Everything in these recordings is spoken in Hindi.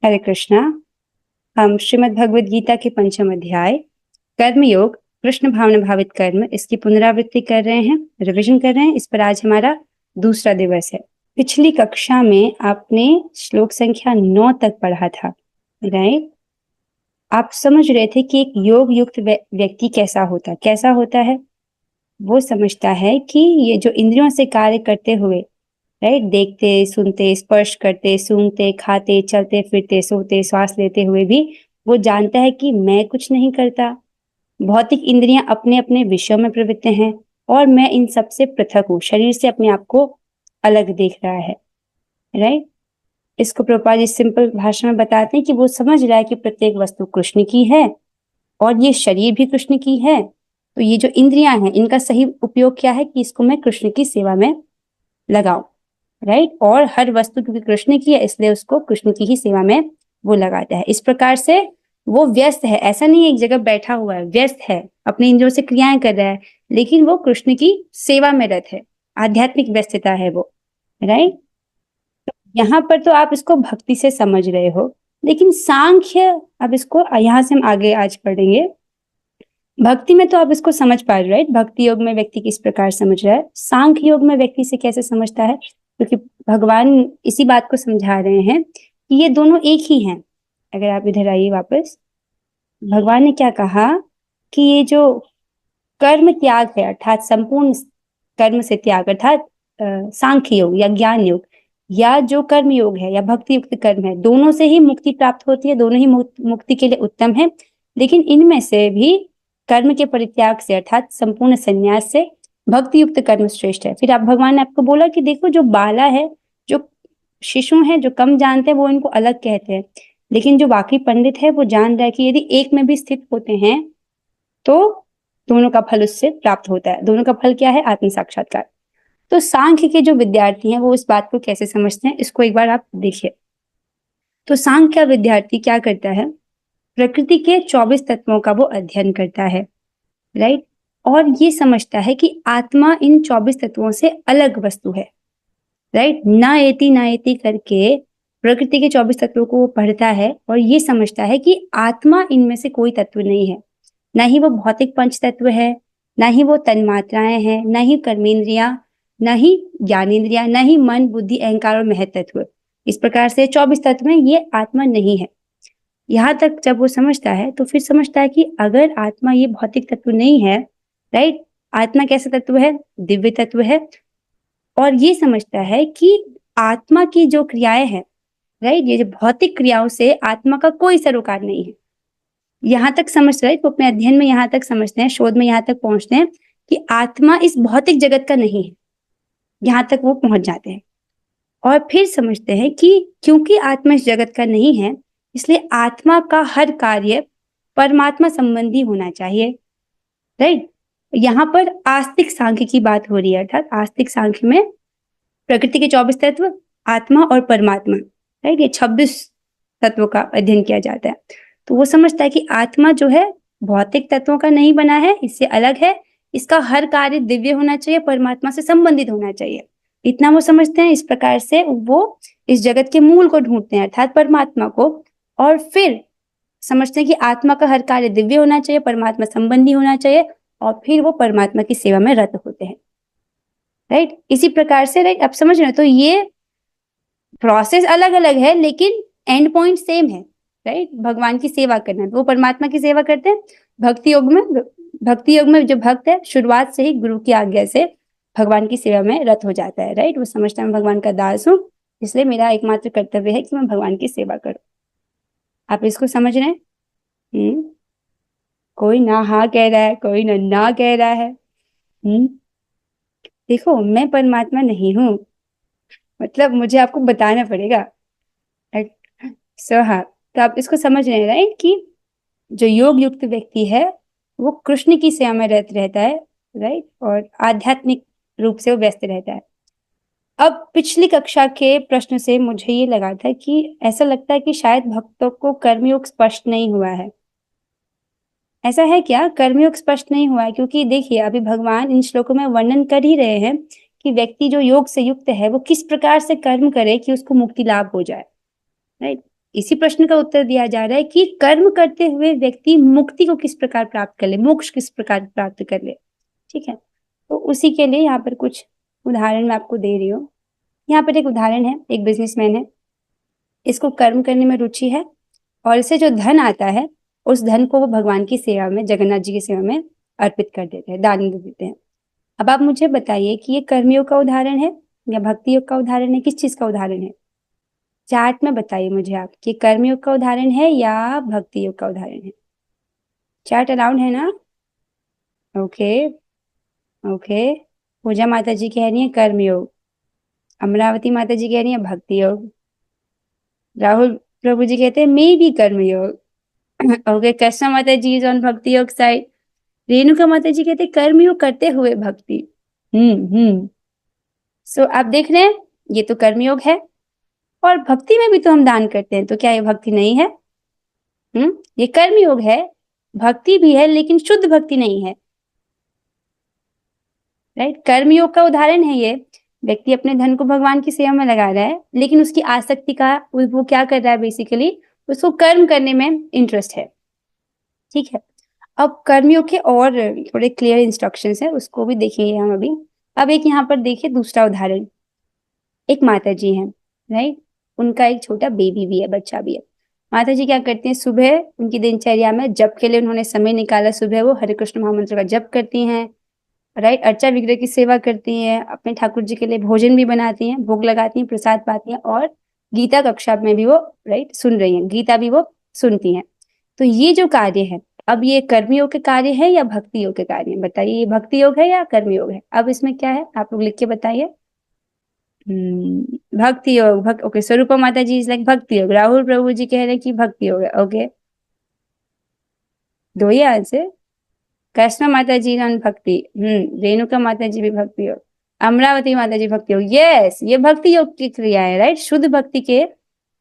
हरे कृष्णा। हम श्रीमद् भगवद गीता के पंचम अध्याय कर्मयोग कृष्ण भावना भावित कर्म इसकी पुनरावृत्ति कर रहे हैं, रिवीजन कर रहे हैं। इस पर आज हमारा दूसरा दिवस है। पिछली कक्षा में आपने श्लोक संख्या 9 तक पढ़ा था, राइट? आप समझ रहे थे कि एक योग युक्त व्यक्ति कैसा होता है। वो समझता है कि ये जो इंद्रियों से कार्य करते हुए, राइट, देखते, सुनते, स्पर्श करते, सूंघते, खाते, चलते फिरते, सोते, श्वास लेते हुए भी वो जानता है कि मैं कुछ नहीं करता। भौतिक इंद्रियां अपने अपने विषयों में प्रवृत्त हैं और मैं इन सब से पृथक हूँ, शरीर से अपने आप को अलग देख रहा है, राइट। इसको प्रभुपाद जी सिंपल भाषा में बताते हैं कि वो समझ रहा है कि प्रत्येक वस्तु कृष्ण की है और ये शरीर भी कृष्ण की है। तो ये जो इंद्रियां हैं इनका सही उपयोग क्या है कि इसको मैं कृष्ण की सेवा में लगाऊं, राइट। और हर वस्तु क्योंकि कृष्ण की है इसलिए उसको कृष्ण की ही सेवा में वो लगाता है। इस प्रकार से वो व्यस्त है, ऐसा नहीं है एक जगह बैठा हुआ है, व्यस्त है, अपने इंद्रियों से क्रियाएं कर रहा है, लेकिन वो कृष्ण की सेवा में रत है। आध्यात्मिक व्यस्तता है वो, राइट। यहाँ पर तो आप इसको भक्ति से समझ रहे हो, लेकिन सांख्य, अब इसको यहाँ से हम आगे आज पढ़ेंगे। भक्ति में तो आप इसको समझ पा रहे हो, राइट। भक्ति योग में व्यक्ति किस प्रकार समझ रहा है, सांख्य योग में व्यक्ति से कैसे समझता है, क्योंकि भगवान इसी बात को समझा रहे हैं कि ये दोनों एक ही हैं। अगर आप इधर आइए वापस, भगवान ने क्या कहा कि ये जो कर्म त्याग है अर्थात संपूर्ण कर्म से त्याग अर्थात सांख्य योग या ज्ञान योग या जो कर्म योग है या भक्ति युक्त कर्म है, दोनों से ही मुक्ति प्राप्त होती है, दोनों ही मुक्ति के लिए उत्तम है। लेकिन इनमें से भी कर्म के परित्याग से अर्थात संपूर्ण संन्यास से भक्ति युक्त कर्म श्रेष्ठ है। फिर आप भगवान ने आपको बोला कि देखो जो बाला है, जो शिशु हैं, जो कम जानते हैं वो इनको अलग कहते हैं, लेकिन जो वाकई पंडित है वो जान रहा है कि यदि एक में भी स्थित होते हैं तो दोनों का फल उससे प्राप्त होता है। दोनों का फल क्या है? आत्म साक्षात्कार। तो सांख्य के जो विद्यार्थी हैं वो इस बात को कैसे समझते हैं, इसको एक बार आप देखिए। तो सांख्य का विद्यार्थी क्या करता है, प्रकृति के 24 तत्वों का वो अध्ययन करता है, राइट। और ये समझता है कि आत्मा इन 24 तत्वों से अलग वस्तु है, राइट। ना एति करके प्रकृति के 24 तत्वों को वो पढ़ता है और ये समझता है कि आत्मा इनमें से कोई तत्व नहीं है। ना ही वो भौतिक पंच तत्व है, ना ही वो तन्मात्राएं हैं, ना ही कर्मेंद्रियां, ना ही ज्ञानेन्द्रियां, ना ही मन, बुद्धि, अहंकार और महत तत्व। इस प्रकार से 24 तत्व में ये आत्मा नहीं है। यहाँ तक जब वो समझता है तो फिर समझता है कि अगर आत्मा ये भौतिक तत्व नहीं है, राइट, आत्मा कैसा तत्व है? दिव्य तत्व है। और ये समझता है कि आत्मा की जो क्रियाएं हैं, राइट, ये जो भौतिक क्रियाओं से आत्मा का कोई सरोकार नहीं है। यहाँ तक समझ रहे तो अपने अध्ययन में यहाँ तक समझते हैं, शोध में यहाँ तक पहुंचते हैं कि आत्मा इस भौतिक जगत का नहीं है। यहाँ तक वो पहुंच जाते हैं और फिर समझते हैं कि क्योंकि आत्मा इस जगत का नहीं है इसलिए आत्मा का हर कार्य परमात्मा संबंधी होना चाहिए, राइट। यहाँ पर आस्तिक सांख्य की बात हो रही है, अर्थात आस्तिक सांख्य में प्रकृति के 24 तत्व, आत्मा और परमात्मा, राइट, ये 26 तत्वों का अध्ययन किया जाता है। तो वो समझता है कि आत्मा जो है भौतिक तत्वों का नहीं बना है, इससे अलग है, इसका हर कार्य दिव्य होना चाहिए, परमात्मा से संबंधित होना चाहिए। इतना वो समझते हैं। इस प्रकार से वो इस जगत के मूल को ढूंढते हैं अर्थात परमात्मा को, और फिर समझते हैं कि आत्मा का हर कार्य दिव्य होना चाहिए, परमात्मा संबंधी होना चाहिए, और फिर वो परमात्मा की सेवा में रत होते हैं, राइट। इसी प्रकार से, राइट, आप समझ रहे हो? तो ये प्रोसेस अलग अलग है लेकिन एंड पॉइंट सेम है, राइट। भगवान की सेवा करना, वो परमात्मा की सेवा करते हैं। भक्ति योग में जो भक्त है शुरुआत से ही गुरु की आज्ञा से भगवान की सेवा में रत हो जाता है, राइट। वो समझता है मैं भगवान का दास हूँ, इसलिए मेरा एकमात्र कर्तव्य है कि मैं भगवान की सेवा करूं। आप इसको समझ रहे हैं? कोई ना हाँ कह रहा है, कोई ना कह रहा है। देखो मैं परमात्मा नहीं हूँ, मतलब मुझे आपको बताना पड़ेगा। हाँ, तो आप इसको समझ रहे हैं, राइट, कि जो योग युक्त व्यक्ति है वो कृष्ण की सेवा में रहता है, राइट, और आध्यात्मिक रूप से वो व्यस्त रहता है। अब पिछली कक्षा के प्रश्न से मुझे ये लगा था कि ऐसा लगता है कि शायद भक्तों को कर्मयोग स्पष्ट नहीं हुआ है। ऐसा है क्या? कर्मयोग स्पष्ट नहीं हुआ है? क्योंकि देखिए अभी भगवान इन श्लोकों में वर्णन कर ही रहे हैं कि व्यक्ति जो योग से युक्त है वो किस प्रकार से कर्म करे कि उसको मुक्ति लाभ हो जाए, राइट। इसी प्रश्न का उत्तर दिया जा रहा है कि कर्म करते हुए व्यक्ति मुक्ति को किस प्रकार प्राप्त कर ले, मोक्ष किस प्रकार प्राप्त कर ले। ठीक है, तो उसी के लिए यहाँ पर कुछ उदाहरण मैं आपको दे रही हूँ। यहाँ पर एक उदाहरण है, एक बिजनेसमैन है, इसको कर्म करने में रुचि है और इसे जो धन आता है उस धन को वो भगवान की सेवा में, जगन्नाथ जी की सेवा में अर्पित कर देते हैं, दान दे देते हैं। अब आप मुझे बताइए कि ये कर्मयोग का उदाहरण है या भक्ति योग का उदाहरण है, किस चीज का उदाहरण है? चार्ट में बताइए मुझे आप कि कर्मयोग का उदाहरण है या भक्ति योग का उदाहरण है। चार्ट अलाउड है ना? Okay okay. पूजा माता जी कह रही है कर्मयोग, अमरावती माता जी कह रही है भक्ति योग, राहुल प्रभु जी कहते हैं मे बी कर्मयोग। ओके, कृष्णा माता जी इज ऑन भक्ति योग साइड, रेणुका माता जी कहते हैं कर्मयोग करते हुए भक्ति। सो आप देख रहे हैं ये तो कर्मयोग है और भक्ति में भी तो हम दान करते हैं, तो क्या ये भक्ति नहीं है? ये कर्मयोग है, भक्ति भी है लेकिन शुद्ध भक्ति नहीं है। राइट, कर्मयोग का उदाहरण है ये, व्यक्ति अपने धन को भगवान की सेवा में लगा रहा है लेकिन उसकी आसक्ति का वो क्या कर रहा है, बेसिकली उसको कर्म करने में इंटरेस्ट है। ठीक है, अब कर्मयोग के और थोड़े क्लियर इंस्ट्रक्शंस है, उसको भी देखेंगे हम अभी। अब एक यहाँ पर देखिए दूसरा उदाहरण, एक माता जी हैं, राइट, उनका एक छोटा बेबी भी है, बच्चा भी है। माता जी क्या करती हैं, सुबह उनकी दिनचर्या में जप के लिए उन्होंने समय निकाला, सुबह वो हरे कृष्ण महामंत्र का जप करती हैं, राइट, अर्चा विग्रह की सेवा करती हैं, अपने ठाकुर जी के लिए भोजन भी बनाती हैं, भोग लगाती हैं, प्रसाद पाती हैं और गीता कक्षा में भी वो राइट सुन रही हैं, गीता भी वो सुनती हैं। तो ये जो कार्य है, अब ये कर्मयोग के कार्य है या भक्ति योग के कार्य है? बताइए, ये भक्ति योग है या कर्मयोग है? अब इसमें क्या है आप लोग लिख के बताइए। भक्ति योग, ओके, स्वरूपा माता जी इज लाइक भक्ति योग, राहुल प्रभु जी कह रहे हैं कि भक्ति योग है। ओके, दो ही आंसर, कृष्णा माता जी ऑन भक्ति, रेणुका माता जी भी भक्ति योग, अमरावती माता जी भक्ति योग। यस, ये भक्ति योग की क्रिया है, राइट, शुद्ध भक्ति के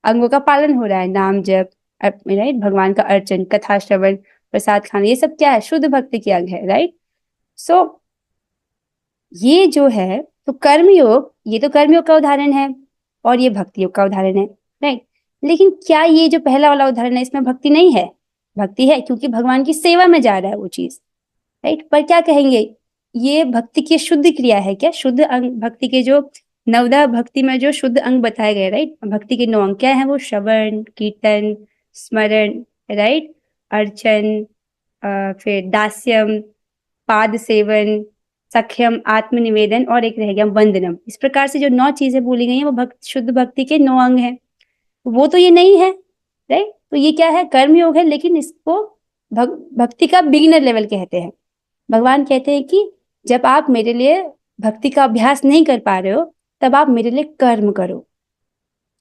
अंगों का पालन हो रहा है, नाम जप, राइट, भगवान का अर्चन, कथा श्रवण, प्रसाद खाना, ये सब क्या है, शुद्ध भक्ति के अंग है, राइट। सो ये जो है तो कर्मयोग, ये तो कर्मयोग का उदाहरण है और ये भक्ति योग का उदाहरण है, राइट। लेकिन क्या ये जो पहला वाला उदाहरण है इसमें भक्ति नहीं है? भक्ति है, क्योंकि भगवान की सेवा में जा रहा है वो चीज, राइट। पर क्या कहेंगे, ये भक्ति की शुद्ध क्रिया है क्या? शुद्ध अंग भक्ति के जो नवदा भक्ति में जो शुद्ध अंग बताए गए, राइट, भक्ति के 9 अंग क्या है? वो श्रवण, कीर्तन, स्मरण, राइट, अर्चन, फिर दास्यम, पाद सेवन, सख्यम, आत्मनिवेदन और एक रह गया वंदनम। इस प्रकार से जो 9 चीजें बोली गई हैं वो शुद्ध भक्ति के 9 अंग हैं, वो तो ये नहीं है, राइट। तो ये क्या है? कर्मयोग है, लेकिन इसको भक्ति का बिगिनर लेवल कहते हैं। भगवान कहते हैं कि जब आप मेरे लिए भक्ति का अभ्यास नहीं कर पा रहे हो तब आप मेरे लिए कर्म करो।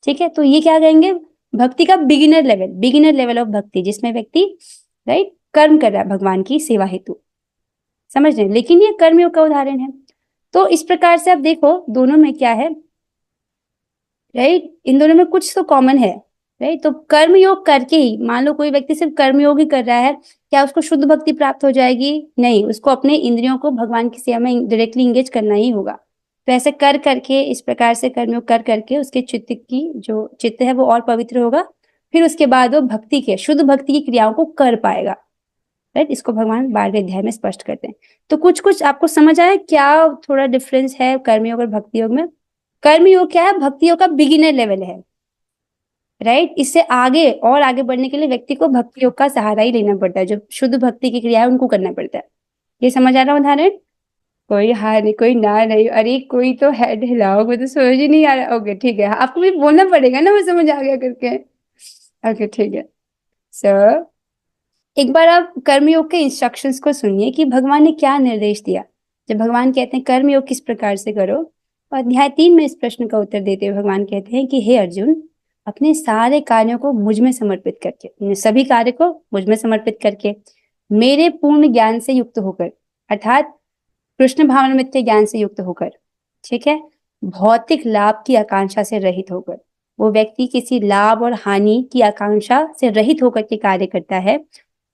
ठीक है, तो ये क्या कहेंगे? भक्ति का बिगिनर लेवल ऑफ भक्ति, जिसमें व्यक्ति राइट कर्म कर रहा है भगवान की सेवा हेतु, समझ रहे हैं। लेकिन ये कर्मयोग का उदाहरण है। तो इस प्रकार से आप देखो दोनों में क्या है, राइट, इन दोनों में कुछ तो कॉमन है, राइट। तो कर्मयोग करके ही, मान लो कोई व्यक्ति सिर्फ कर्मयोग ही कर रहा है, क्या उसको शुद्ध भक्ति प्राप्त हो जाएगी? नहीं, उसको अपने इंद्रियों को भगवान की सेवा में डायरेक्टली इंगेज करना ही होगा। तो ऐसे कर करके, इस प्रकार से कर्मयोग कर करके उसके चित्त की जो चित्त है वो और पवित्र होगा, फिर उसके बाद वो भक्ति के, शुद्ध भक्ति की क्रियाओं को कर पाएगा, राइट। इसको भगवान 12वें अध्याय में स्पष्ट करते हैं। तो कुछ कुछ आपको समझ आया क्या थोड़ा डिफरेंस है कर्मयोग और भक्ति योग में? कर्मयोग क्या है? भक्ति योग का बिगिनर लेवल है, राइट। इससे आगे और आगे बढ़ने के लिए व्यक्ति को भक्ति योग का सहारा ही लेना पड़ता है, जो शुद्ध भक्ति की क्रिया है उनको करना पड़ता है। ये समझ आ रहा उदाहरण? कोई हाँ नहीं, कोई ना नहीं, अरे कोई तो हेड हिलाओ, मुझे तो समझ ही नहीं आ रहा। ओके ठीक है, आपको भी बोलना पड़ेगा ना, मैं समझ आ गया करके। ओके ठीक है सर, एक बार आप कर्मयोग के इंस्ट्रक्शंस को सुनिए कि भगवान ने क्या निर्देश दिया। जब भगवान कहते हैं कर्मयोग किस प्रकार से करो, और अध्याय 3 में इस प्रश्न का उत्तर देते हुए भगवान कहते हैं कि हे अर्जुन, अपने सारे कार्यों को मुझ में समर्पित करके, सभी कार्य को मुझ में समर्पित करके, मेरे पूर्ण ज्ञान से युक्त होकर, अर्थात कृष्ण भावनामृत के ज्ञान से युक्त होकर, ठीक है, भौतिक लाभ की आकांक्षा से रहित होकर, वो व्यक्ति किसी लाभ और हानि की आकांक्षा से रहित होकर के कार्य करता है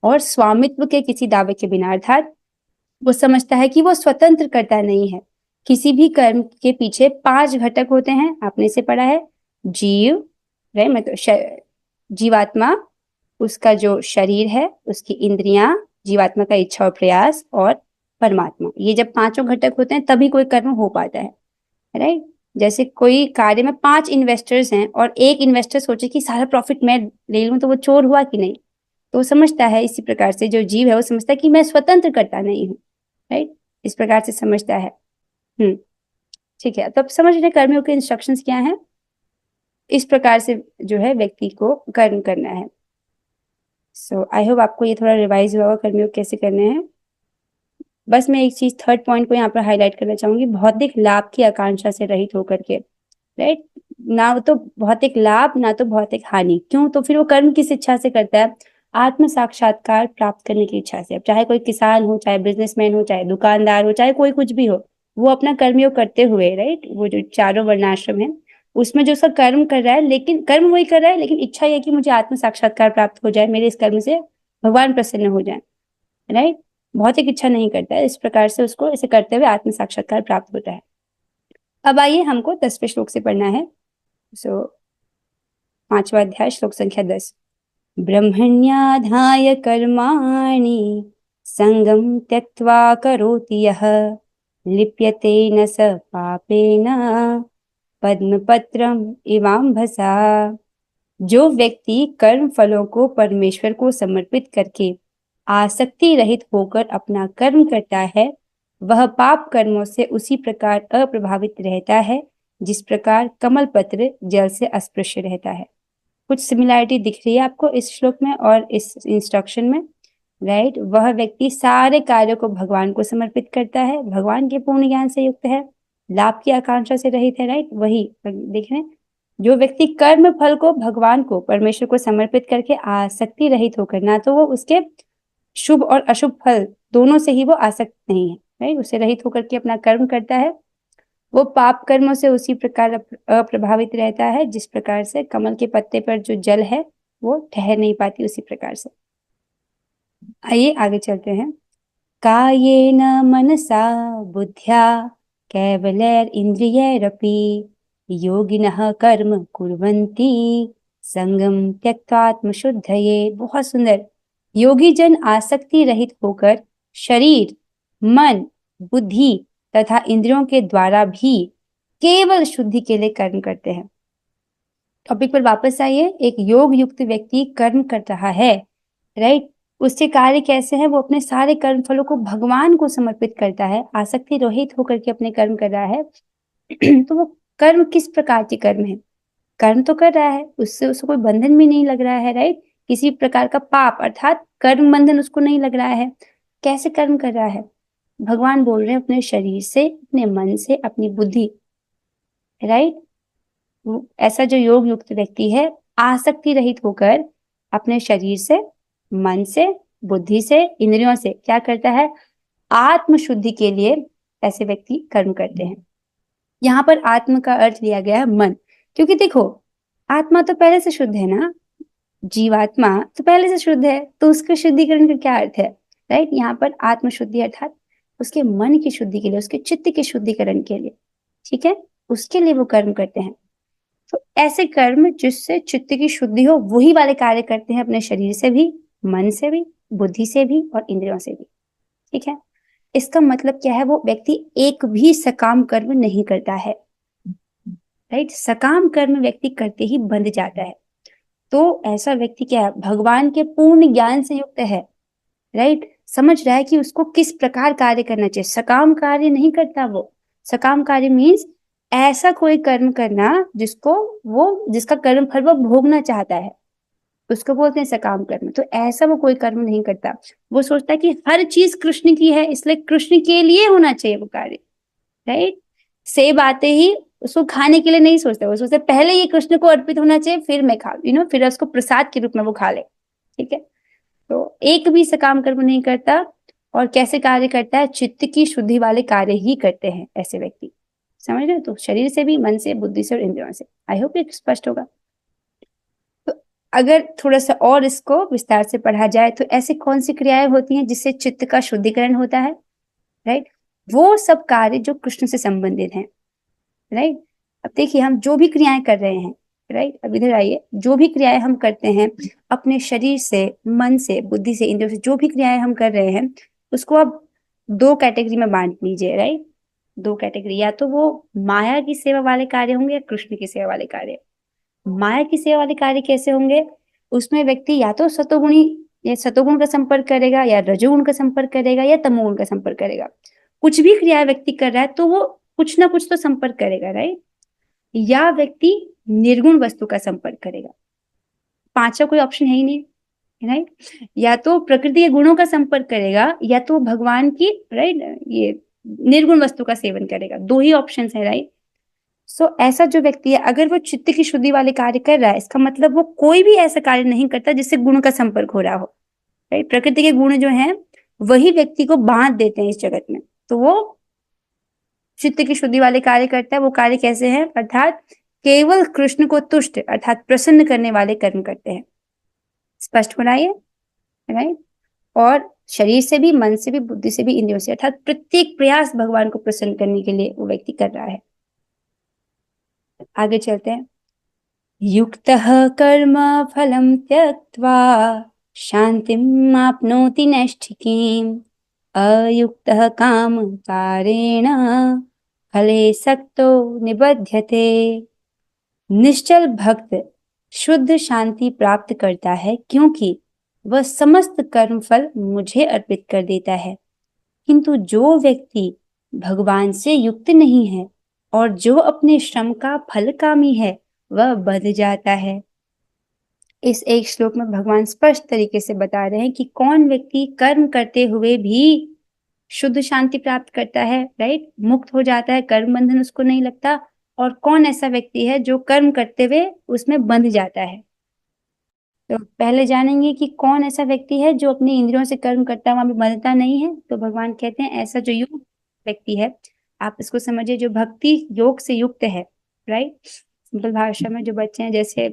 और स्वामित्व के किसी दावे के बिना, अर्थात वो समझता है कि वो स्वतंत्र करता नहीं है। किसी भी कर्म के पीछे 5 घटक होते हैं, आपने इसे पढ़ा है, जीव, राइट, मतलब जीवात्मा, उसका जो शरीर है, उसकी इंद्रियां, जीवात्मा का इच्छा और प्रयास और परमात्मा, ये जब पांचों घटक होते हैं तभी कोई कर्म हो पाता है, राइट। जैसे कोई कार्य में 5 इन्वेस्टर्स हैं और एक इन्वेस्टर सोचे कि सारा प्रॉफिट मैं ले लूं, तो वो चोर हुआ कि नहीं? तो वो समझता है, इसी प्रकार से जो जीव है वो समझता है कि मैं स्वतंत्र करता नहीं हूँ, राइट। इस प्रकार से समझता है। ठीक है, तो अब समझ रहे कर्मियों के इंस्ट्रक्शंस क्या हैं। इस प्रकार से जो है व्यक्ति को कर्म करना है। सो आई होप आपको ये थोड़ा रिवाइज हुआ होगा कर्मियों कैसे करने हैं। बस मैं एक चीज, थर्ड पॉइंट को यहाँ पर हाईलाइट करना चाहूंगी, भौतिक लाभ की आकांक्षा से रहित होकर के, राइट। ना तो भौतिक लाभ, ना तो भौतिक हानि। क्यों? तो फिर वो कर्म किस इच्छा से करता है? आत्म साक्षात्कार प्राप्त करने की इच्छा से। अब चाहे कोई किसान हो, चाहे बिजनेसमैन हो, चाहे दुकानदार हो, चाहे कोई कुछ भी हो, वो अपना कर्मयोग करते हुए, राइट, वो जो चारों वर्णाश्रम है उसमें जो उसका कर्म कर रहा है, लेकिन कर्म वही कर रहा है, लेकिन इच्छा ये कि मुझे आत्म साक्षात्कार प्राप्त हो जाए, मेरे इस कर्म से भगवान प्रसन्न हो जाए, राइट। भौतिक इच्छा नहीं करता है। इस प्रकार से उसको इसे करते हुए आत्म साक्षात्कार प्राप्त होता है। अब आइए हमको 10वें श्लोक से पढ़ना है। सो 5वां अध्याय, श्लोक संख्या 10। ब्रह्मण्याधाय कर्माणि संगम त्यक्त्वा करोति यः लिप्यते न स पापेन पद्मपत्रम इवाम्भसा। जो व्यक्ति कर्म फलों को परमेश्वर को समर्पित करके आसक्ति रहित होकर अपना कर्म करता है, वह पाप कर्मों से उसी प्रकार अप्रभावित रहता है जिस प्रकार कमल पत्र जल से अस्पृश्य रहता है। कुछ सिमिलैरिटी दिख रही है आपको इस श्लोक में और इस इंस्ट्रक्शन में, राइट। वह व्यक्ति सारे कार्यों को भगवान को समर्पित करता है, भगवान के पूर्ण ज्ञान से युक्त है, लाभ की आकांक्षा से रहित है, राइट। वही देख रहे हैं, जो व्यक्ति कर्म फल को भगवान को, परमेश्वर को समर्पित करके आसक्ति रहित होकर, ना तो वो उसके शुभ और अशुभ फल दोनों से ही वो आसक्त नहीं है, राइट, उससे रहित होकर के अपना कर्म करता है, वो पाप कर्मों से उसी प्रकार अप्रभावित रहता है जिस प्रकार से कमल के पत्ते पर जो जल है वो ठहर नहीं पाती, उसी प्रकार से। आइए आगे चलते हैं। कायेन मनसा बुद्ध्या कैवलैरिन्द्रियैरपि योगिनः कर्म कुर्वन्ति संगम त्यक्त्वात्मशुद्धये। बहुत सुंदर। योगी जन आसक्ति रहित होकर शरीर, मन, बुद्धि तथा इंद्रियों के द्वारा भी केवल शुद्धि के लिए कर्म करते हैं। टॉपिक पर वापस आइए। एक योग युक्त व्यक्ति कर्म कर रहा है, राइट। उसके कार्य कैसे हैं? वो अपने सारे कर्म फलों को भगवान को समर्पित करता है, आसक्ति रहित होकर के अपने कर्म कर रहा है। तो वो कर्म किस प्रकार के कर्म है? कर्म तो कर रहा है, उससे उसको कोई बंधन भी नहीं लग रहा है, राइट। किसी प्रकार का पाप अर्थात कर्म बंधन उसको नहीं लग रहा है। कैसे कर्म कर रहा है? भगवान बोल रहे हैं, अपने शरीर से, अपने मन से, अपनी बुद्धि, राइट। ऐसा जो योग युक्त व्यक्ति है, आसक्ति रहित होकर अपने शरीर से, मन से, बुद्धि से, इंद्रियों से क्या करता है? आत्म शुद्धि के लिए ऐसे व्यक्ति कर्म करते हैं। यहाँ पर आत्म का अर्थ लिया गया है मन, क्योंकि देखो आत्मा तो पहले से शुद्ध है ना, जीवात्मा तो पहले से शुद्ध है, तो उसके शुद्धिकरण का क्या अर्थ है, राइट। यहाँ पर आत्म शुद्धि अर्थात उसके मन की शुद्धि के लिए, उसके चित्त के शुद्धिकरण के लिए, ठीक है, उसके लिए वो कर्म करते हैं। तो ऐसे कर्म जिससे चित्त की शुद्धि हो, वही वाले कार्य करते हैं अपने शरीर से भी, मन से भी, बुद्धि से भी और इंद्रियों से भी, ठीक है। इसका मतलब क्या है? वो व्यक्ति एक भी सकाम कर्म नहीं करता है, राइट। सकाम कर्म व्यक्ति करते ही बंध जाता है। तो ऐसा व्यक्ति क्या है? भगवान के पूर्ण ज्ञान से युक्त है, राइट। समझ रहा है कि उसको किस प्रकार कार्य करना चाहिए। सकाम कार्य नहीं करता वो। सकाम कार्य मीन्स ऐसा कोई कर्म करना जिसका कर्म फल वो भोगना चाहता है, उसको बोलते हैं सकाम कर्म। तो ऐसा वो कोई कर्म नहीं करता। वो सोचता है कि हर चीज कृष्ण की है, इसलिए कृष्ण के लिए होना चाहिए वो कार्य, राइट। सेब आते ही उसको खाने के लिए नहीं सोचता, वो सोचता पहले ये कृष्ण को अर्पित होना चाहिए, फिर मैं खा फिर उसको प्रसाद के रूप में वो खा ले, ठीक है। तो एक भी सकाम कर्म नहीं करता। और कैसे कार्य करता है? चित्त की शुद्धि वाले कार्य ही करते हैं ऐसे व्यक्ति, समझ रहे हो? तो शरीर से भी, मन से, बुद्धि से और इंद्रियों से। आई होप ये स्पष्ट होगा। तो अगर थोड़ा सा और इसको विस्तार से पढ़ा जाए तो ऐसी कौन सी क्रियाएं होती हैं जिससे चित्त का शुद्धिकरण होता है, राइट। वो सब कार्य जो कृष्ण से संबंधित हैं, राइट। अब देखिए हम जो भी क्रियाएं कर रहे हैं, राइट। अब इधर आइए, जो भी क्रियाएं हम करते हैं अपने शरीर से, मन से, बुद्धि से, इंद्रियों से, जो भी क्रियाएं हम कर रहे हैं उसको आप दो कैटेगरी में बांट लीजिए, राइट। दो कैटेगरी, या तो वो माया की सेवा वाले कार्य होंगे या कृष्ण की सेवा वाले कार्य। माया की सेवा वाले कार्य कैसे होंगे? उसमें व्यक्ति या तो सतोगुणी या सतोगुण का संपर्क करेगा, या रजोगुण का संपर्क करेगा, या तमोगुण का संपर्क करेगा। कुछ भी क्रिया व्यक्ति कर रहा है तो वो कुछ ना कुछ तो संपर्क करेगा, राइट। या व्यक्ति निर्गुण वस्तु का संपर्क करेगा, पांचवा कोई ऑप्शन है ही नहीं, राइट। या तो प्रकृति के गुणों का संपर्क करेगा, या तो भगवान की, राइट, ये निर्गुण वस्तु का सेवन करेगा। दो ही ऑप्शन है, राइट। सो ऐसा जो व्यक्ति है, अगर वो चित्त की शुद्धि वाले कार्य कर रहा है, इसका मतलब वो कोई भी ऐसा कार्य नहीं करता जिससे गुण का संपर्क हो रहा हो, राइट। प्रकृति के गुण जो हैं वही व्यक्ति को बांध देते हैं इस जगत में, तो वो चित्त की शुद्धि वाले कार्य करता है। वो कार्य कैसे हैं? अर्थात केवल कृष्ण को तुष्ट अर्थात प्रसन्न करने वाले कर्म करते हैं। स्पष्ट हो रहा है, राइट। और शरीर से भी, मन से भी, बुद्धि से भी, इंद्रियों से, अर्थात प्रत्येक प्रयास भगवान को प्रसन्न करने के लिए वो व्यक्ति कर रहा है। आगे चलते हैं। युक्तः कर्म फलं त्यक्त्वा शान्तिम् आप्नोति नैष्ठिकीम् अयुक्तः काम कारेण फले सक्तो निबध्यते। निश्चल भक्त शुद्ध शांति प्राप्त करता है क्योंकि वह समस्त कर्म फल मुझे अर्पित कर देता है, किंतु जो व्यक्ति भगवान से युक्त नहीं है और जो अपने श्रम का फल कामी है वह बंध जाता है। इस एक श्लोक में भगवान स्पष्ट तरीके से बता रहे हैं कि कौन व्यक्ति कर्म करते हुए भी शुद्ध शांति प्राप्त करता है, राइट, मुक्त हो जाता है, कर्म बंधन उसको नहीं लगता, और कौन ऐसा व्यक्ति है जो कर्म करते हुए उसमें बंध जाता है। तो पहले जानेंगे कि कौन ऐसा व्यक्ति है जो अपनी इंद्रियों से कर्म करता है वहां भी बंधता नहीं है। तो भगवान कहते हैं ऐसा जो युक्त व्यक्ति है, आप इसको समझिए, जो भक्ति योग से युक्त है, राइट। सिंपल भाषा में जो बच्चे हैं, जैसे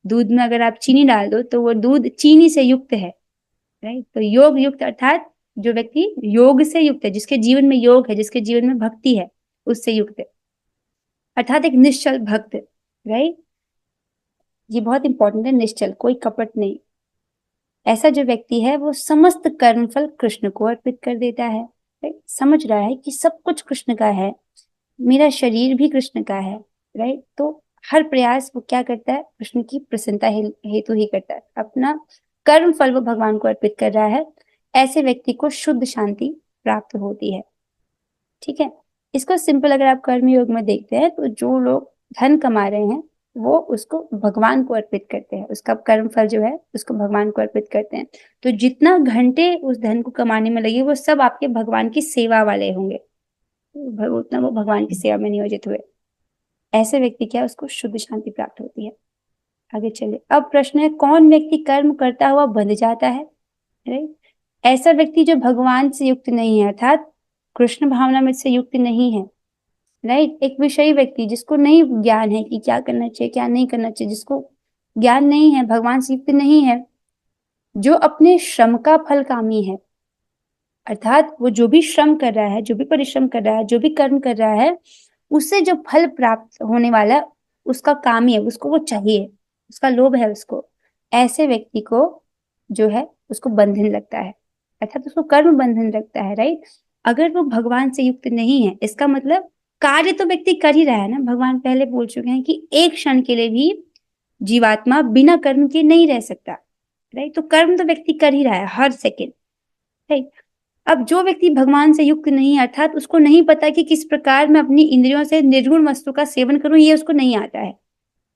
दूध में अगर आप चीनी डाल दो तो वो दूध चीनी से युक्त है, राइट। तो योग युक्त अर्थात जो व्यक्ति योग से युक्त है, जिसके जीवन में योग है, जिसके जीवन में भक्ति है, उससे युक्त है, अर्थात एक निश्चल भक्त, राइट। ये बहुत इंपॉर्टेंट है, निश्चल, कोई कपट नहीं। ऐसा जो व्यक्ति है वो समस्त कर्मफल कृष्ण को अर्पित कर देता है, राइट। समझ रहा है कि सब कुछ कृष्ण का है, मेरा शरीर भी कृष्ण का है, राइट। तो हर प्रयास वो क्या करता है? कृष्ण की प्रसन्नता हेतु ही करता है, अपना कर्म फल वो भगवान को अर्पित कर रहा है। ऐसे व्यक्ति को शुद्ध शांति प्राप्त होती है, ठीक है। इसको सिंपल अगर आप कर्म योग में देखते हैं तो जो लोग धन कमा रहे हैं वो उसको भगवान को अर्पित करते हैं, उसका कर्म फल जो है उसको भगवान को अर्पित करते हैं। तो जितना घंटे उस धन को कमाने में लगे वो सब आपके भगवान की सेवा वाले होंगे, उतना वो भगवान की सेवा में नियोजित हुए। ऐसे व्यक्ति क्या, उसको शुद्ध शांति प्राप्त होती है। आगे चलिए। अब प्रश्न है, कौन व्यक्ति कर्म करता हुआ बंध जाता है, राइट। ऐसा व्यक्ति जो भगवान से युक्त नहीं है, अर्थात कृष्ण भावना में से युक्त नहीं है, राइट। एक विषयी व्यक्ति जिसको नहीं ज्ञान है कि क्या करना चाहिए क्या नहीं करना चाहिए, जिसको ज्ञान नहीं है, भगवान से युक्त नहीं है, जो अपने श्रम का फल कामी है, अर्थात वो जो भी श्रम कर रहा है, जो भी परिश्रम कर रहा है, जो भी कर्म कर रहा है, उससे जो फल प्राप्त होने वाला है उसका कामी है, उसको वो चाहिए, उसका लोभ है उसको। ऐसे व्यक्ति को जो है उसको बंधन लगता है, अर्थात उसको कर्म बंधन लगता है, राइट। अगर वो भगवान से युक्त नहीं है, इसका मतलब कार्य तो व्यक्ति कर ही रहा है ना। भगवान पहले बोल चुके हैं कि एक क्षण के लिए भी जीवात्मा बिना कर्म के नहीं रह सकता, राइट। तो कर्म तो व्यक्ति कर ही रहा है हर सेकेंड, राइट। अब जो व्यक्ति भगवान से युक्त नहीं है, अर्थात उसको नहीं पता कि किस प्रकार मैं अपनी इंद्रियों से निर्गुण वस्तु का सेवन करूं, ये उसको नहीं आता है।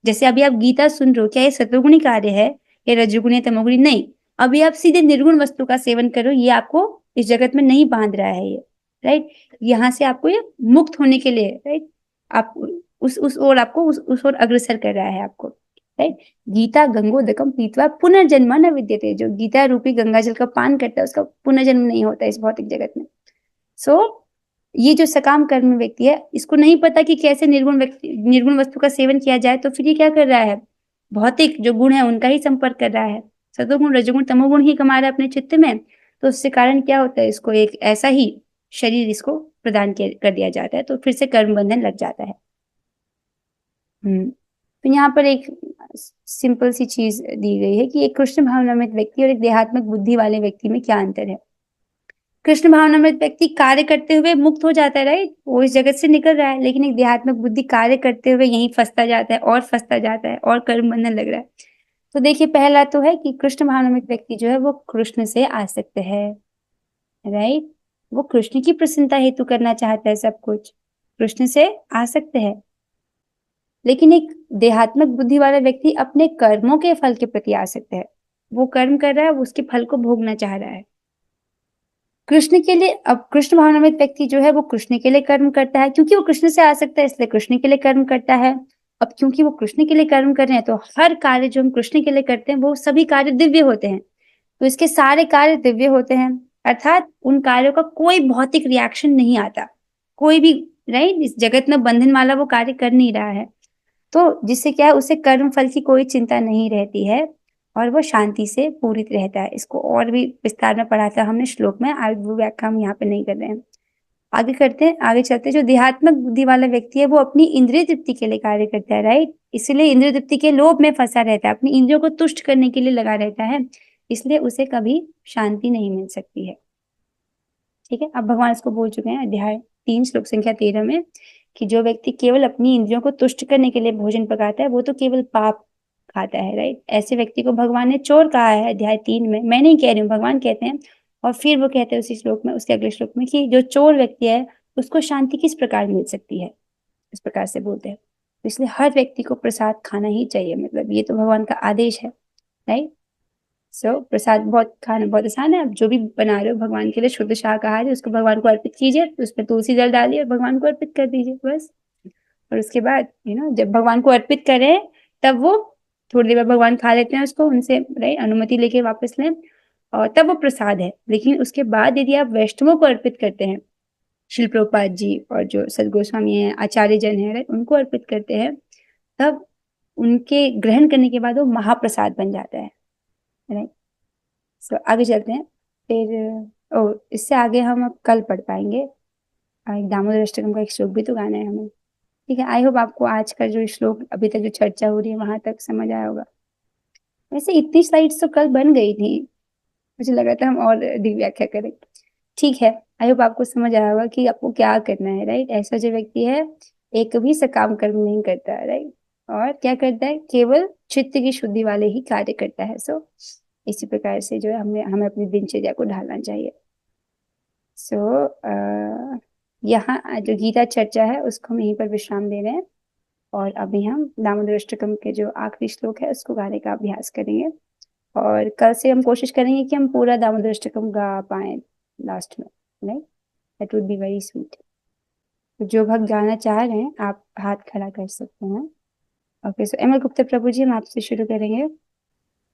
जैसे अभी आप गीता सुन रहे हो, क्या ये सत्वगुणी कार्य है या रजोगुणी तमोगुणी? नहीं, अभी आप सीधे निर्गुण वस्तु का सेवन करो, ये आपको इस जगत में नहीं बांध रहा है, ये, राइट। यहाँ से आपको ये मुक्त होने के लिए, राइट, आप उस ओर आपको उस ओर अग्रसर कर रहा है आपको, राइट। गीता गंगोदकम पीत्वा पुनर्जन्म न विद्यते, जो गीता रूपी गंगा जल का पान करता है उसका पुनर्जन्म नहीं होता इस भौतिक जगत में। सो ये जो सकाम कर्म व्यक्ति है, इसको नहीं पता कि कैसे निर्गुण वस्तु का सेवन किया जाए, तो फिर ये क्या कर रहा है? भौतिक जो गुण है उनका ही संपर्क कर रहा है, सतोगुण रजोगुण तमोगुण ही कमा रहा है अपने चित्त में। तो उससे कारण क्या होता है? इसको एक ऐसा ही शरीर इसको प्रदान कर दिया जाता है, तो फिर से कर्म बंधन लग जाता है। तो यहाँ पर एक सिंपल सी चीज दी गई है कि एक कृष्ण भावनामृत व्यक्ति और एक देहात्मक बुद्धि वाले व्यक्ति में क्या अंतर है। कृष्ण भावनामृत व्यक्ति कार्य करते हुए मुक्त हो जाता है, राइट, वो इस जगत से निकल रहा है, लेकिन एक देहात्मक बुद्धि कार्य करते हुए यहीं फंसता जाता है और फंसता जाता है और कर्म बंधन लग रहा है। तो देखिए, पहला तो है कि कृष्ण भावनामृत व्यक्ति जो है वो कृष्ण से आसक्त है, राइट, वो कृष्ण की प्रसन्नता हेतु करना चाहता है, सब कुछ कृष्ण से आसक्त है। लेकिन एक देहात्मक बुद्धि वाला व्यक्ति अपने कर्मों के फल के प्रति आसक्त है, वो कर्म कर रहा है, वो उसके फल को भोगना चाह रहा है। कृष्ण के लिए, अब कृष्ण भावनामृत व्यक्ति जो है वो कृष्ण के लिए कर्म करता है, क्योंकि वो कृष्ण से आसक्त है इसलिए कृष्ण के लिए कर्म करता है। अब क्योंकि वो कृष्ण के लिए कर्म कर रहे हैं तो हर कार्य जो हम कृष्ण के लिए करते हैं वो सभी कार्य दिव्य होते हैं, तो इसके सारे कार्य दिव्य होते हैं, अर्थात उन कार्यों का कोई भौतिक रिएक्शन नहीं आता, कोई भी, राइट, इस जगत में बंधन वाला वो कार्य कर नहीं रहा है, तो जिससे क्या है, उसे कर्म फल की कोई चिंता नहीं रहती है और वो शांति से पूरित रहता है। इसको और भी विस्तार में पढ़ा था हमने श्लोक में, आगे वो व्याख्या हम यहाँ पे नहीं कर रहे हैं। आगे करते हैं, आगे चलते हैं। जो देहात्मक बुद्धि वाला व्यक्ति है वो अपनी इंद्रिय तृप्ति के लिए कार्य करता है, राइट, इसलिए इंद्रिय तृप्ति के लोभ में फंसा रहता है, अपनी इंद्रियों को तुष्ट करने के लिए लगा रहता है, इसलिए उसे कभी शांति नहीं मिल सकती है। ठीक है, अब भगवान इसको बोल चुके हैं अध्याय 3 श्लोक संख्या 13 में कि जो व्यक्ति केवल अपनी इंद्रियों को तुष्ट करने के लिए भोजन पकाता है वो तो केवल पाप खाता है, राइट। ऐसे व्यक्ति को भगवान ने चोर कहा है अध्याय 3 में, मैं नहीं कह रही हूँ, भगवान कहते हैं। और फिर वो कहते हैं उसी श्लोक में, उसके अगले श्लोक में, कि जो चोर व्यक्ति है उसको शांति किस प्रकार मिल सकती है, इस प्रकार से बोलते हैं। तो इसलिए हर व्यक्ति को प्रसाद खाना ही चाहिए, मतलब ये तो भगवान का आदेश है, राइट। प्रसाद बहुत खाना बहुत आसान है। आप जो भी बना रहे हो भगवान के लिए, शुद्ध शाकाहारी, उसको भगवान को अर्पित कीजिए, उसमें तुलसी जल डालिए और भगवान को अर्पित कर दीजिए, बस। और उसके बाद जब भगवान को अर्पित करें तब वो थोड़ी देर बाद भगवान खा लेते हैं उसको, उनसे राइट अनुमति लेके वापस लें, और तब वो प्रसाद है। लेकिन उसके बाद यदि आप वैष्णवों को अर्पित करते हैं, शिल प्रभुपाद जी और जो सदगोस्वामी हैं, आचार्य जन है, राइट, उनको अर्पित करते हैं, तब उनके ग्रहण करने के बाद वो महाप्रसाद बन जाता है, राइट। आगे चलते हैं। फिर इससे आगे हम अब कल पढ़ पाएंगे। एक दामोदर अष्टकम का एक श्लोक भी तो गाना है हमें। ठीक है, आई होप आपको आज का जो श्लोक अभी तक जो चर्चा हो रही है वहां तक समझ आया होगा। वैसे इतनी स्लाइड्स तो कल बन गई थी, मुझे लगा था हम और व्याख्या करें। ठीक है, आई होप आपको समझ आया होगा कि आपको क्या करना है, राइट। ऐसा जो व्यक्ति है एक भी सकाम कर्म नहीं करता है, राइट, और क्या करता है, केवल चित्त की शुद्धि वाले ही कार्य करता है। इसी प्रकार से जो है हमें अपनी दिनचर्या को ढालना चाहिए। यहाँ जो गीता चर्चा है उसको हम यहीं पर विश्राम दे रहे हैं, और अभी हम दामोदर अष्टकम के जो आखिरी श्लोक है उसको गाने का अभ्यास करेंगे, और कल से हम कोशिश करेंगे कि हम पूरा दामोदर अष्टकम गा पाए लास्ट में, right, that would be very sweet. तो जो भक्त गाना चाह रहे हैं आप हाथ खड़ा कर सकते हैं। ओके, सो एमएल गुप्ता प्रभु जी, हम आपसे शुरू करेंगे।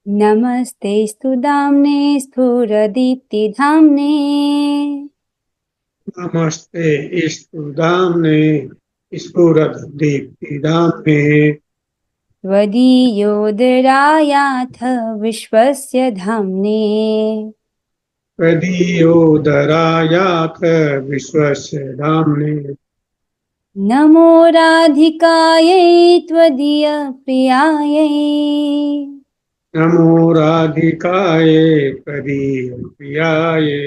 नमस्तेस्तु दाम्ने स्फुरदीप्तिधाम्ने नमस्ते स्तुदाम्ने स्फुरदीप्तिदाम्ने त्वदीयोदरायाथ विश्वस्य धाम्ने त्वदीयोदरायाथ विश्वस्य धाम्ने नमो राधिकायै त्वदीयप्रियायै नमो राधिकायै त्वदीयप्रियायै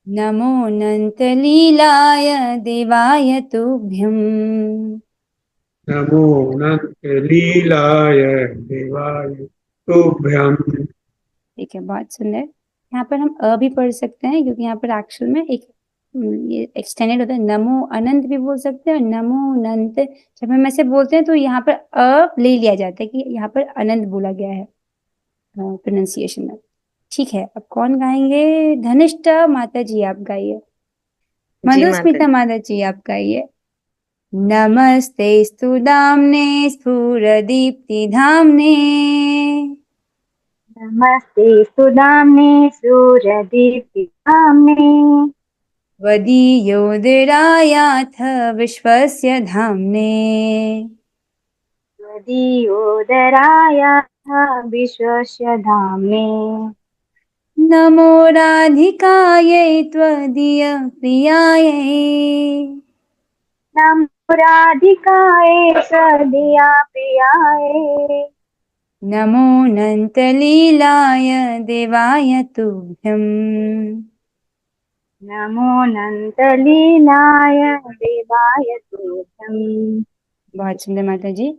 नमो अनन्तलीलाय देवाय तुभ्यम्। नमो अनन्तलीलाय देवाय तुभ्यम्। ठीक है, बहुत सुंदर। यहाँ पर हम अ भी पढ़ सकते हैं क्योंकि यहाँ पर एक्चुअल में एक ये एक्सटेंडेड होता है, नमो अनंत भी बोल सकते हैं और नमो अनंत जब हम ऐसे बोलते हैं तो यहाँ पर अ ले लिया जाता है कि यहाँ पर अनंत बोला गया है प्रोनाउंसिएशन में। ठीक है, अब कौन गाएंगे? धनिष्ठ माता जी आप गाइए, मधुस्मिता माता जी आप गाइए। नमस्ते स्तु दाम्ने स्फुरदीप्तिधाम्ने नमस्ते सुदाम्ने सूरदीप्तिधाम्ने त्वदीयोदरायाथ विश्वस्य धाम्ने त्वदीयोदरायाथ विश्वस्य धाम्ने नमो राधिकायै त्वदीयप्रियायै नमो राधिकाए सदिया प्रियाए नमो नन्तलीलाय देवाय तुभ्यं। नमो नंदलीलाय देवाय तुभ्यं। बहुत सुंदर माता जी।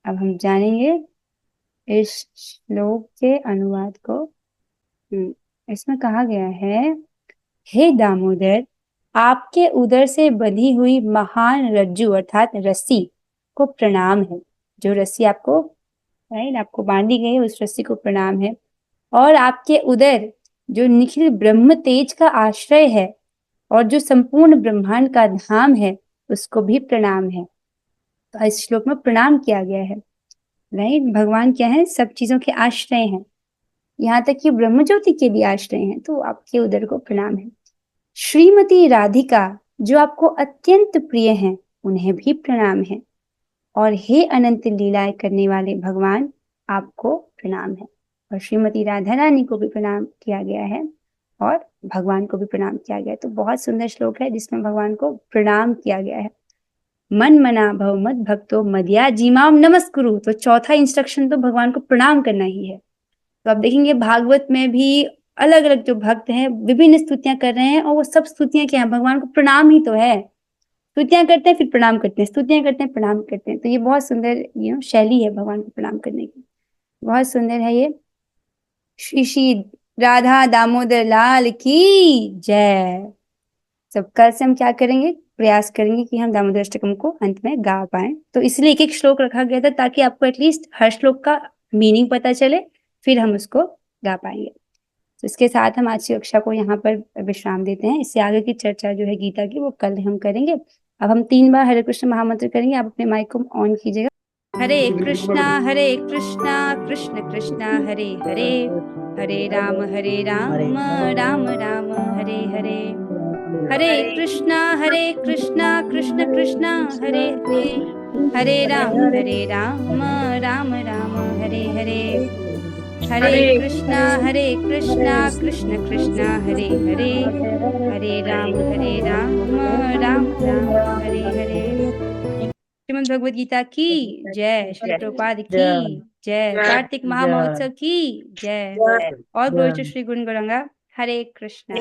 अब हम जानेंगे इस श्लोक के अनुवाद को। इसमें कहा गया है, हे दामोदर, आपके उदर से बंधी हुई महान रज्जु अर्थात रस्सी को प्रणाम है। जो रस्सी आपको आपको बांधी गई है, उस रस्सी को प्रणाम है। और आपके उदर जो निखिल ब्रह्म तेज का आश्रय है और जो संपूर्ण ब्रह्मांड का धाम है, उसको भी प्रणाम है। तो इस श्लोक में प्रणाम किया गया है। राइट, भगवान क्या है? सब चीजों के आश्रय हैं, यहाँ तक कि ब्रह्म ज्योति के भी आश्रय हैं। तो आपके उदर को प्रणाम है। श्रीमती राधिका जो आपको अत्यंत प्रिय हैं, उन्हें भी प्रणाम है। और हे अनंत लीलाएं करने वाले भगवान, आपको प्रणाम है। और श्रीमती राधा रानी को भी प्रणाम किया गया है और भगवान को भी प्रणाम किया गया है। तो बहुत सुंदर श्लोक है जिसमें भगवान को प्रणाम किया गया है। मन मना भव मद भक्तो मदिया जीमाम नमस्कुरु। तो चौथा इंस्ट्रक्शन तो भगवान को प्रणाम करना ही है। तो आप देखेंगे भागवत में भी अलग अलग जो भक्त हैं विभिन्न स्तुतियां कर रहे हैं, और वो सब स्तुतियां क्या है? भगवान को प्रणाम ही तो है। स्तुतियां करते हैं फिर प्रणाम करते हैं, स्तुतियां करते हैं प्रणाम करते हैं। तो ये बहुत सुंदर शैली है भगवान को प्रणाम करने की। बहुत सुंदर है ये। श्री श्री राधा दामोदर लाल की जय। सब कल से हम क्या करेंगे? प्रयास करेंगे कि हम दामोदर अष्टकम को अंत में गा पाए। तो इसलिए एक एक श्लोक रखा गया था ताकि आपको एटलीस्ट हर श्लोक का मीनिंग पता चले, फिर हम उसको गा पाएंगे। तो इसके साथ हम आज की कक्षा को यहाँ पर विश्राम देते हैं। इससे आगे की चर्चा जो है गीता की, वो कल हम करेंगे। अब हम 3 बार हरे कृष्ण महामंत्र करेंगे। आप अपने माइक को ऑन कीजिएगा। हरे कृष्णा कृष्ण कृष्णा हरे हरे, हरे राम राम राम हरे हरे। हरे कृष्णा कृष्ण कृष्णा हरे हरे, हरे राम राम राम हरे हरे। हरे कृष्णा कृष्ण कृष्णा हरे हरे, हरे राम राम राम हरे हरे। श्रीमद् भगवद गीता की जय। श्री प्रभुपाद की जय। कार्तिक महामहोत्सव की जय। और श्री गुण गौरंगा। हरे कृष्णा।